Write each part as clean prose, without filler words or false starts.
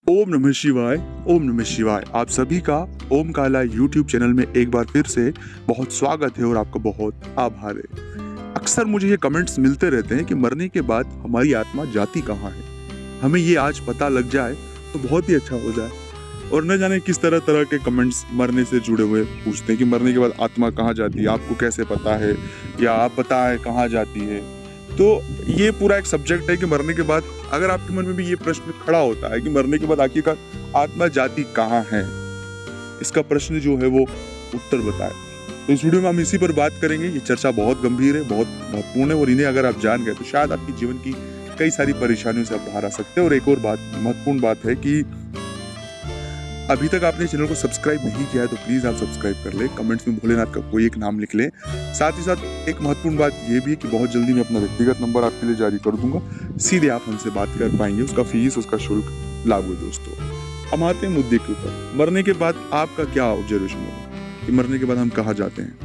ओम नमः शिवाय। ओम नमः शिवाय। आप सभी का ओम काला यूट्यूब चैनल में एक बार फिर से बहुत स्वागत है और आपका बहुत आभार है। अक्सर मुझे ये कमेंट्स मिलते रहते हैं कि मरने के बाद हमारी आत्मा जाती कहाँ है। हमें ये आज पता लग जाए तो बहुत ही अच्छा हो जाए। और न जाने किस तरह तरह के कमेंट्स मरने से जुड़े हुए पूछते हैं कि मरने के बाद आत्मा कहाँ जाती है, आपको कैसे पता है, या आप बताएं कहाँ जाती है। तो ये पूरा एक सब्जेक्ट है कि मरने के बाद अगर आपके मन में भी ये प्रश्न खड़ा होता है कि मरने के बाद आखिरकार आत्मा जाती कहाँ है, इसका प्रश्न जो है वो उत्तर बताए। तो इस वीडियो में हम इसी पर बात करेंगे। ये चर्चा बहुत गंभीर है, बहुत महत्वपूर्ण है और इन्हें अगर आप जान गए तो शायद आपके जीवन की कई सारी परेशानियों से आप बाहर आ सकते हैं। और एक और बात, महत्वपूर्ण बात है कि अभी तक आपने चैनल को सब्सक्राइब नहीं किया है तो प्लीज आप सब्सक्राइब कर ले। कमेंट्स में भोलेनाथ का कोई एक नाम लिख ले। साथ ही साथ एक महत्वपूर्ण बात ये भी है कि बहुत जल्दी मैं अपना व्यक्तिगत नंबर आपके लिए जारी कर दूंगा, सीधे आप हमसे बात कर पाएंगे। उसका फीस, उसका शुल्क लागू है। दोस्तों, हम आते हैं मुद्दे के ऊपर। मरने के बाद आपका क्या ऑब्जर्वेशन होगा कि मरने के बाद हम कहाँ जाते हैं।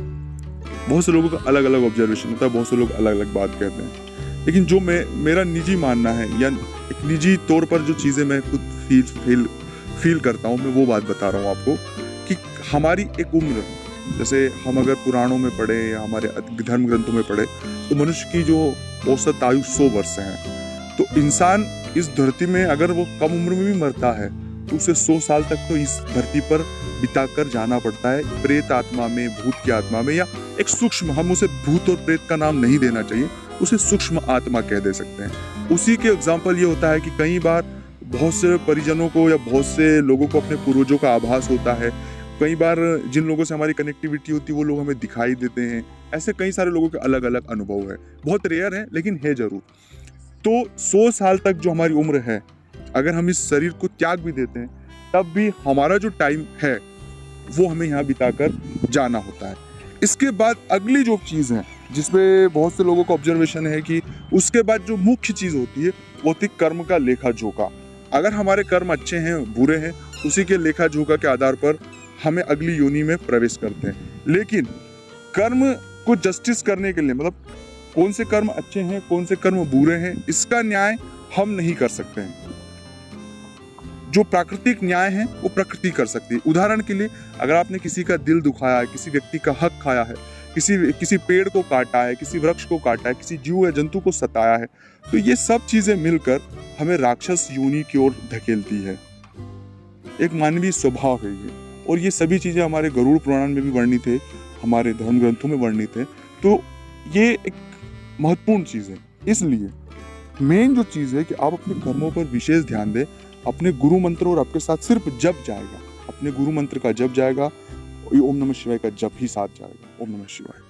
बहुत से लोगों का अलग अलग ऑब्जर्वेशन होता है, बहुत से लोग अलग अलग बात कहते हैं। लेकिन जो मेरा निजी मानना है या एक निजी तौर पर जो चीजें मैं खुद फील करता हूँ, मैं वो बात बता रहा हूँ आपको कि हमारी एक उम्र, जैसे हम अगर पुराणों में पढ़े या हमारे धर्म ग्रंथों में पढ़े तो मनुष्य की जो औसत आयु 100 वर्ष है। तो इंसान इस धरती में अगर वो कम उम्र में भी मरता है तो उसे 100 साल तक तो इस धरती पर बिताकर जाना पड़ता है, प्रेत आत्मा में, भूत की आत्मा में, या एक सूक्ष्म, हम उसे भूत और प्रेत का नाम नहीं देना चाहिए, उसे सूक्ष्म आत्मा कह दे सकते हैं। उसी के एग्जाम्पल ये होता है कि कई बार बहुत से परिजनों को या बहुत से लोगों को अपने पूर्वजों का आभास होता है। कई बार जिन लोगों से हमारी कनेक्टिविटी होती है वो लोग हमें दिखाई देते हैं। ऐसे कई सारे लोगों के अलग अलग अनुभव है, बहुत रेयर है लेकिन है जरूर। तो 100 साल तक जो हमारी उम्र है, अगर हम इस शरीर को त्याग भी देते हैं तब भी हमारा जो टाइम है वो हमें यहाँ बिताकर जाना होता है। इसके बाद अगली जो चीज़ है जिसमें बहुत से लोगों का ऑब्जर्वेशन है कि उसके बाद जो मुख्य चीज़ होती है वो होती कर्म का लेखा जोखा। अगर हमारे कर्म अच्छे हैं, बुरे हैं, उसी के लेखा जोखा के आधार पर हमें अगली योनि में प्रवेश करते हैं। लेकिन कर्म को जस्टिस करने के लिए, मतलब कौन से कर्म अच्छे हैं, कौन से कर्म बुरे हैं, इसका न्याय हम नहीं कर सकते हैं। जो प्राकृतिक न्याय है वो प्रकृति कर सकती है। उदाहरण के लिए, अगर आपने किसी का दिल दुखाया है, किसी व्यक्ति का हक खाया है, किसी पेड़ को काटा है, किसी वृक्ष को काटा है, किसी जीव या जंतु को सताया है, तो ये सब चीजें मिलकर हमें राक्षस योनि की ओर धकेलती है। एक मानवीय स्वभाव है ये। और ये सभी चीजें हमारे गरुड़ पुराण में भी वर्णित है, हमारे धर्म ग्रंथों में वर्णित है। तो ये एक महत्वपूर्ण चीज है। इसलिए मेन जो चीज है कि आप अपने कर्मों पर विशेष ध्यान दें। अपने गुरु मंत्र और आपके साथ सिर्फ जप जाएगा, अपने गुरु मंत्र का जप जाएगा, ओम नमः शिवाय का जप ही साथ जाएगा। ओम नमः शिवाय।